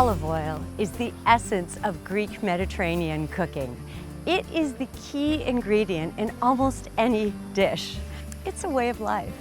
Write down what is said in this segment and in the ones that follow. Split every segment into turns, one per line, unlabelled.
Olive oil is the essence of Greek Mediterranean cooking. It is the key ingredient in almost any dish. It's a way of life.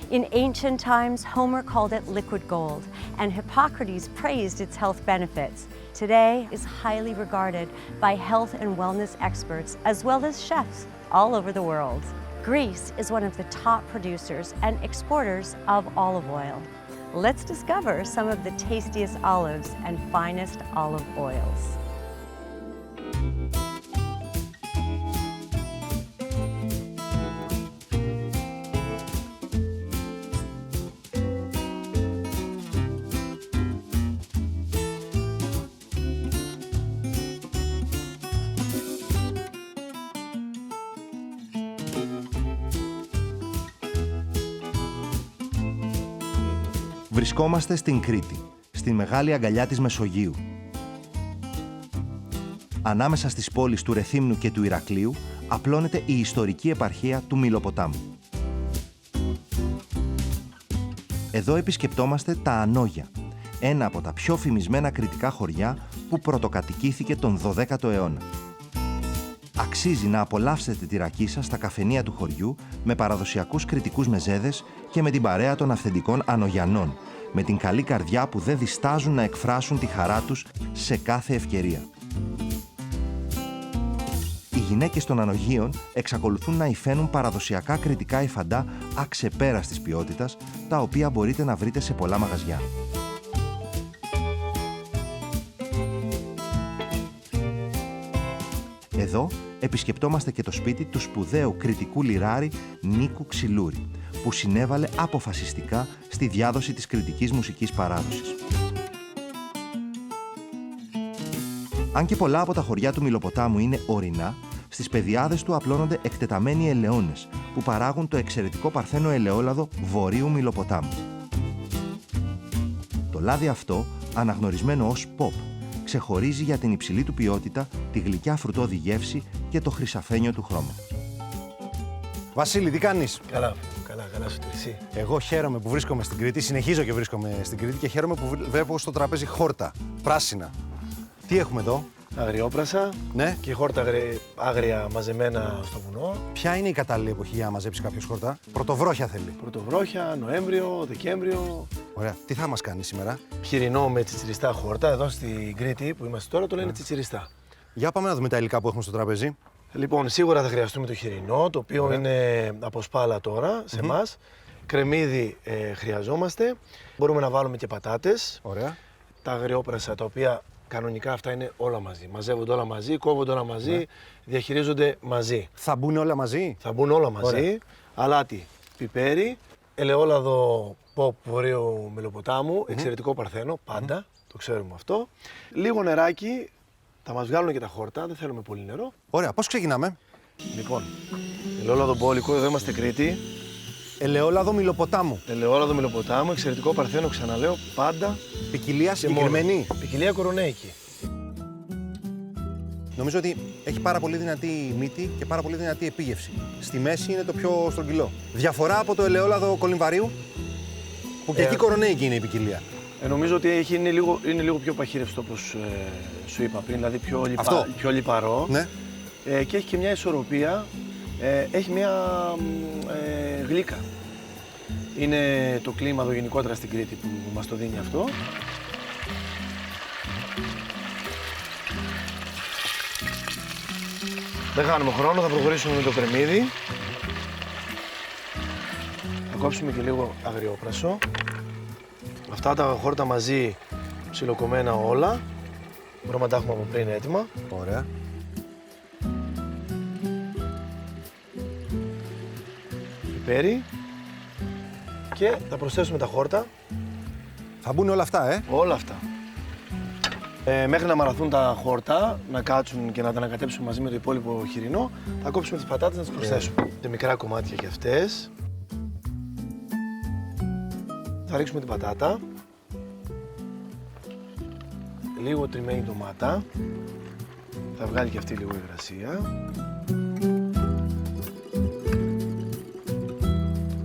In ancient times, Homer called it liquid gold, and Hippocrates praised its health benefits. Today, it's highly regarded by health and wellness experts, as well as chefs all over the world. Greece is one of the top producers and exporters of olive oil. Let's discover some of the tastiest olives and finest olive oils.
Βρισκόμαστε στην Κρήτη, στη μεγάλη αγκαλιά της Μεσογείου. Ανάμεσα στις πόλεις του Ρεθύμνου και του Ηρακλείου απλώνεται η ιστορική επαρχία του Μιλοποτάμου. Εδώ επισκεπτόμαστε τα Ανόγια, ένα από τα πιο φημισμένα κρητικά χωριά που πρωτοκατοικήθηκε τον 12ο αιώνα. Αξίζει να απολαύσετε τη ρακή σας στα καφενεία του χωριού με παραδοσιακούς κρητικούς μεζέδες και με την παρέα των αυθεντικών Ανογιανών, με την καλή καρδιά που δεν διστάζουν να εκφράσουν τη χαρά τους σε κάθε ευκαιρία. Οι γυναίκες των Ανογίων εξακολουθούν να υφαίνουν παραδοσιακά κρητικά υφαντά αξεπέραστης ποιότητας, τα οποία μπορείτε να βρείτε σε πολλά μαγαζιά. Εδώ επισκεπτόμαστε και το σπίτι του σπουδαίου κρητικού λιράρη Νίκου Ξυλούρη, που συνέβαλε αποφασιστικά στη διάδοση της κρητικής μουσικής παράδοσης. Αν και πολλά από τα χωριά του Μιλοποτάμου είναι ορεινά, στις πεδιάδες του απλώνονται εκτεταμένοι ελαιώνες, που παράγουν το εξαιρετικό παρθένο ελαιόλαδο Βορείου Μιλοποτάμου. Το λάδι αυτό, αναγνωρισμένο ως pop, ξεχωρίζει για την υψηλή του ποιότητα, τη γλυκιά φρουτώδη γεύση και το χρυσαφένιο του χρώμα.
Βασίλη, τι κάνεις?
Καλά σου εσύ.
Εγώ χαίρομαι που βρίσκομαι στην Κρήτη, συνεχίζω και βρίσκομαι στην Κρήτη και χαίρομαι που βλέπω στο τραπέζι χόρτα, πράσινα. Τι έχουμε εδώ?
Αγριόπρασα,
Ναι.
και χόρτα άγρια μαζεμένα στο βουνό.
Ποια είναι η κατάλληλη εποχή για να μαζέψει κάποιος χόρτα? Πρωτοβρόχια θέλει.
Πρωτοβρόχια, Νοέμβριο, Δεκέμβριο.
Ωραία. Τι θα μας κάνει σήμερα?
Χοιρινό με τσιτσιριστά χόρτα. Εδώ στην Κρήτη που είμαστε τώρα το λένε τσιτσιριστά.
Για πάμε να δούμε τα υλικά που έχουμε στο τραπέζι.
Λοιπόν, σίγουρα θα χρειαστούμε το χοιρινό, το οποίο είναι από σπάλα τώρα σε εμάς. Κρεμμύδι χρειαζόμαστε. Μπορούμε να βάλουμε και πατάτες.
Ωραία.
Τα αγριόπρασα, τα οποία κανονικά αυτά είναι όλα μαζί. Μαζεύονται όλα μαζί, κόβονται όλα μαζί, διαχειρίζονται μαζί.
Θα μπουν όλα μαζί?
Θα μπουν όλα μαζί.
Ωραία.
Αλάτι, πιπέρι, ελαιόλαδο pop Βορείου Μιλοποτάμου, εξαιρετικό παρθένο, πάντα, το ξέρουμε αυτό. Λίγο νεράκι, θα μας βγάλουν και τα χόρτα, δεν θέλουμε πολύ νερό.
Ωραία. Πώς ξεκινάμε?
Λοιπόν, ελαιόλαδο μπόλικο, εδώ είμαστε Κρήτη.
Ελαιόλαδο Μιλοποτάμου.
Ελαιόλαδο Μιλοποτάμου, εξαιρετικό παρθένο, ξαναλέω, πάντα.
Ποικιλία συγκεκριμένη.
Ποικιλία κορονέικη.
Νομίζω ότι έχει πάρα πολύ δυνατή μύτη και πάρα πολύ δυνατή επίγευση. Στη μέση είναι το πιο στρογγυλό. Διαφορά από το ελαιόλαδο κολυμβαρίου, που και εκεί κορονέικη είναι η ποικιλία.
Νομίζω ότι είναι λίγο πιο παχύρευστο, όπως σου είπα πριν, δηλαδή πιο λιπαρό.
Ναι.
Και έχει και μια ισορροπία, έχει μια γλύκα. Είναι το κλίμα εδώ γενικότερα στην Κρήτη που μας το δίνει αυτό. Δεν χάνουμε χρόνο, θα προχωρήσουμε με το κρεμμύδι. Θα κόψουμε και λίγο αγριόπρασο. Αυτά τα χόρτα μαζί, ψιλοκομμένα όλα. Μπορούμε να τα έχουμε από πριν έτοιμα.
Ωραία.
Πιπέρι. Και θα προσθέσουμε τα χόρτα.
Θα μπουν όλα αυτά,
Όλα αυτά. Μέχρι να μαραθούν τα χόρτα, να κάτσουν και να τα ανακατέψουμε μαζί με το υπόλοιπο χοιρινό, θα κόψουμε τις πατάτες να τις προσθέσουμε. Σε μικρά κομμάτια και αυτές. Θα ρίξουμε την πατάτα. Λίγο τριμμένη ντομάτα. Θα βγάλει και αυτή λίγο υγρασία.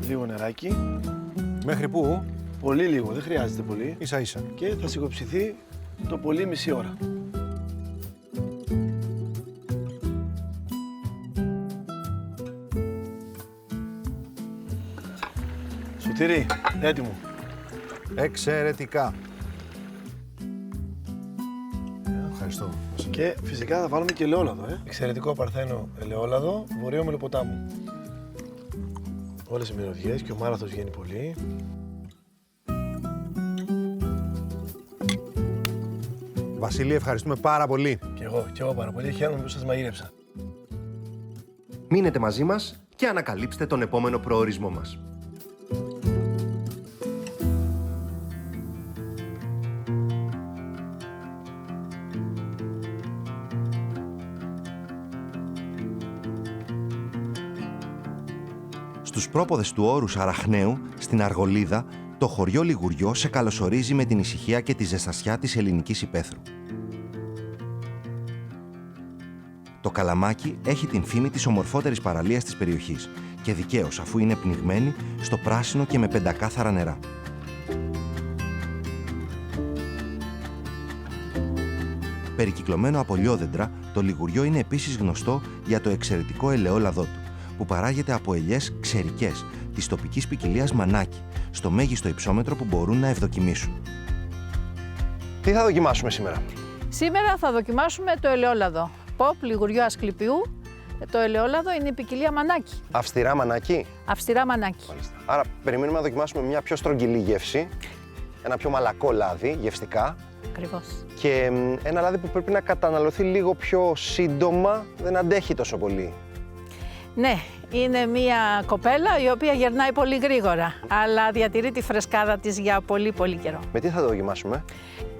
Λίγο νεράκι.
Μέχρι πού?
Πολύ λίγο, δεν χρειάζεται πολύ.
Ίσα ίσα.
Και θα σιγοψηθεί το πολύ μισή ώρα. Σωτήρη, έτοιμο.
Εξαιρετικά. Ευχαριστώ.
Και φυσικά θα βάλουμε και ελαιόλαδο. Εξαιρετικό παρθένο ελαιόλαδο, βορείο Μελοποτάμου. Όλες οι μυρωδιές και ο μάραθος βγαίνει πολύ.
Βασίλη, ευχαριστούμε πάρα πολύ.
Και εγώ πάρα πολύ. Χαίρομαι που σας μαγείρεψα.
Μείνετε μαζί μας και ανακαλύψτε τον επόμενο προορισμό μας.
Στους πρόποδες του όρους Αραχναίου, στην Αργολίδα, το χωριό Λιγουριό σε καλωσορίζει με την ησυχία και τη ζεστασιά της ελληνικής υπαίθρου. Το Καλαμάκι έχει την φήμη της ομορφότερης παραλίας της περιοχής και δικαίως, αφού είναι πνιγμένη στο πράσινο και με πεντακάθαρα νερά. Περικυκλωμένο από λιόδεντρα, το Λιγουριό είναι επίσης γνωστό για το εξαιρετικό ελαιόλαδό του, που παράγεται από ελιές ξερικές της τοπικής ποικιλίας Μανάκη, στο μέγιστο υψόμετρο που μπορούν να ευδοκιμήσουν.
Τι θα δοκιμάσουμε σήμερα?
Σήμερα θα δοκιμάσουμε το ελαιόλαδο. Pop Λιγουριό Ασκληπιού. Το ελαιόλαδο είναι η ποικιλία Μανάκη.
Αυστηρά μανάκι.
Αυστηρά Μανάκη.
Άρα περιμένουμε να δοκιμάσουμε μια πιο στρογγυλή γεύση, ένα πιο μαλακό λάδι γευστικά
Ακριβώς.
και ένα λάδι που πρέπει να καταναλωθεί λίγο πιο σύντομα, δεν αντέχει τόσο πολύ.
Ναι, είναι μια κοπέλα η οποία γερνάει πολύ γρήγορα, αλλά διατηρεί τη φρεσκάδα της για πολύ καιρό.
Με τι θα το δοκιμάσουμε?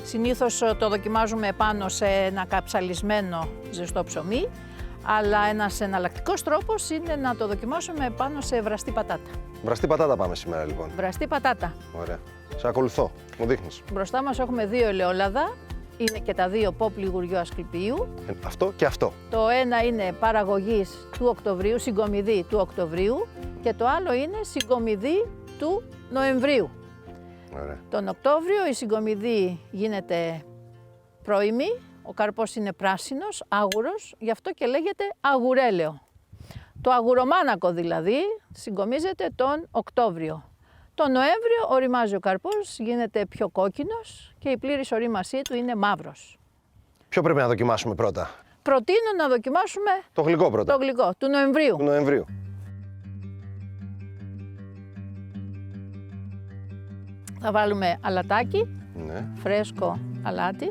Συνήθως το δοκιμάζουμε πάνω σε ένα καψαλισμένο ζεστό ψωμί, αλλά ένας εναλλακτικός τρόπος είναι να το δοκιμάσουμε πάνω σε βραστή πατάτα.
Βραστή πατάτα πάμε σήμερα λοιπόν.
Βραστή πατάτα.
Ωραία. Σε ακολουθώ. Μου δείχνεις.
Μπροστά μας έχουμε δύο ελαιόλαδα. Είναι και τα δύο Pop Λιγουριό Ασκληπιού.
Αυτό και αυτό.
Το ένα είναι παραγωγής του Οκτωβρίου, συγκομιδή του Οκτωβρίου, και το άλλο είναι συγκομιδή του Νοεμβρίου.
Ωραία.
Τον Οκτώβριο η συγκομιδή γίνεται πρώιμη, ο καρπός είναι πράσινος, άγουρος, γι' αυτό και λέγεται αγουρέλαιο. Το αγουρομάνακο δηλαδή συγκομίζεται τον Οκτώβριο. Τον Νοέμβριο οριμάζει ο καρπός, γίνεται πιο κόκκινος και η πλήρης ορίμασή του είναι μαύρος.
Ποιο πρέπει να δοκιμάσουμε πρώτα?
Προτείνω να δοκιμάσουμε
Το γλυκό πρώτα.
το γλυκό του Νοεμβρίου.
Του Νοεμβρίου.
Θα βάλουμε αλατάκι,
Ναι.
φρέσκο αλάτι,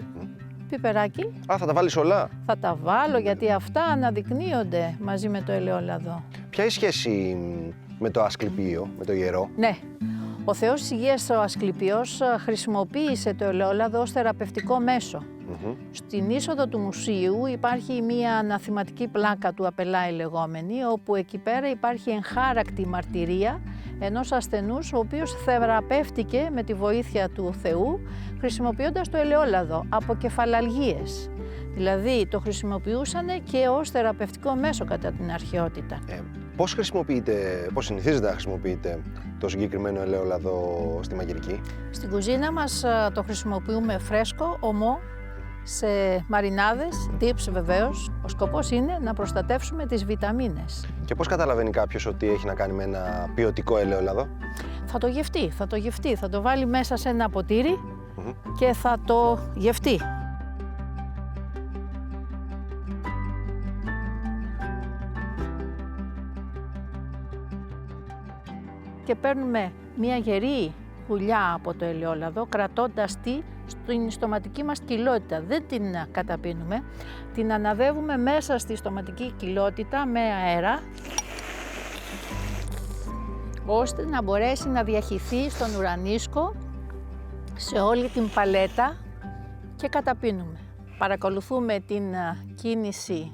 πιπεράκι.
Α, θα τα βάλεις όλα.
Θα τα βάλω γιατί αυτά αναδεικνύονται μαζί με το ελαιόλαδο.
Ποια είναι η σχέση με το Ασκληπείο, με το ιερό?
Ναι, ο Θεός της Υγείας ο Ασκληπιός χρησιμοποίησε το ελαιόλαδο ως θεραπευτικό μέσο. Στην είσοδο του μουσείου υπάρχει μία αναθηματική πλάκα του Απελάη λεγόμενη, όπου εκεί πέρα υπάρχει εγχάρακτη μαρτυρία ενός ασθενούς ο οποίος θεραπεύτηκε με τη βοήθεια του Θεού χρησιμοποιώντας το ελαιόλαδο από κεφαλαλγίες. Δηλαδή το χρησιμοποιούσαν και ως θεραπευτικό μέσο κατά την αρχαιότητα.
Πώς συνηθίζετε να χρησιμοποιείτε το συγκεκριμένο ελαιόλαδο στη μαγειρική?
Στην κουζίνα μας το χρησιμοποιούμε φρέσκο, ομό, σε μαρινάδες, dips βεβαίως. Ο σκοπός είναι να προστατεύσουμε τις βιταμίνες.
Και πώς καταλαβαίνει κάποιος ότι έχει να κάνει με ένα ποιοτικό ελαιόλαδο?
Θα το γευτεί, θα το βάλει μέσα σε ένα ποτήρι και θα το γευτεί. Και παίρνουμε μια γερή γουλιά από το ελαιόλαδο, κρατώντας τη στην στοματική μας κοιλότητα. Δεν την καταπίνουμε, την αναδεύουμε μέσα στη στοματική κοιλότητα με αέρα, ώστε να μπορέσει να διαχυθεί στον ουρανίσκο σε όλη την παλέτα και καταπίνουμε. Παρακολουθούμε την κίνηση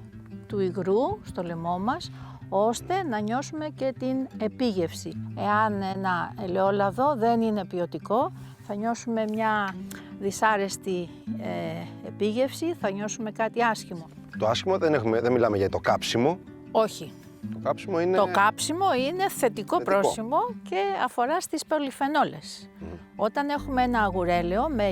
του υγρού στο λαιμό μας, ώστε να νιώσουμε και την επίγευση. Εάν ένα ελαιόλαδο δεν είναι ποιοτικό, θα νιώσουμε μια δυσάρεστη επίγευση, θα νιώσουμε κάτι άσχημο.
Το άσχημο δεν μιλάμε για το κάψιμο.
Όχι.
Το κάψιμο είναι...
Το κάψιμο είναι θετικό
Θετικό.
πρόσημο και αφορά στις πολυφενόλες. Όταν έχουμε ένα αγουρέλαιο με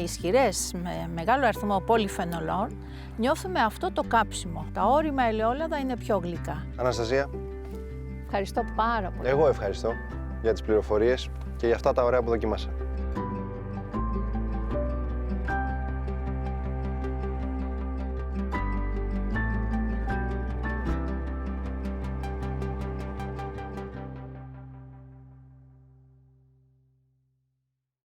με μεγάλο αριθμό πολυφενολών, νιώθουμε αυτό το κάψιμο. Τα ώριμα ελαιόλαδα είναι πιο γλυκά.
Αναστασία,
Ευχαριστώ πάρα πολύ.
εγώ ευχαριστώ για τις πληροφορίες και για αυτά τα ωραία που δοκίμασα.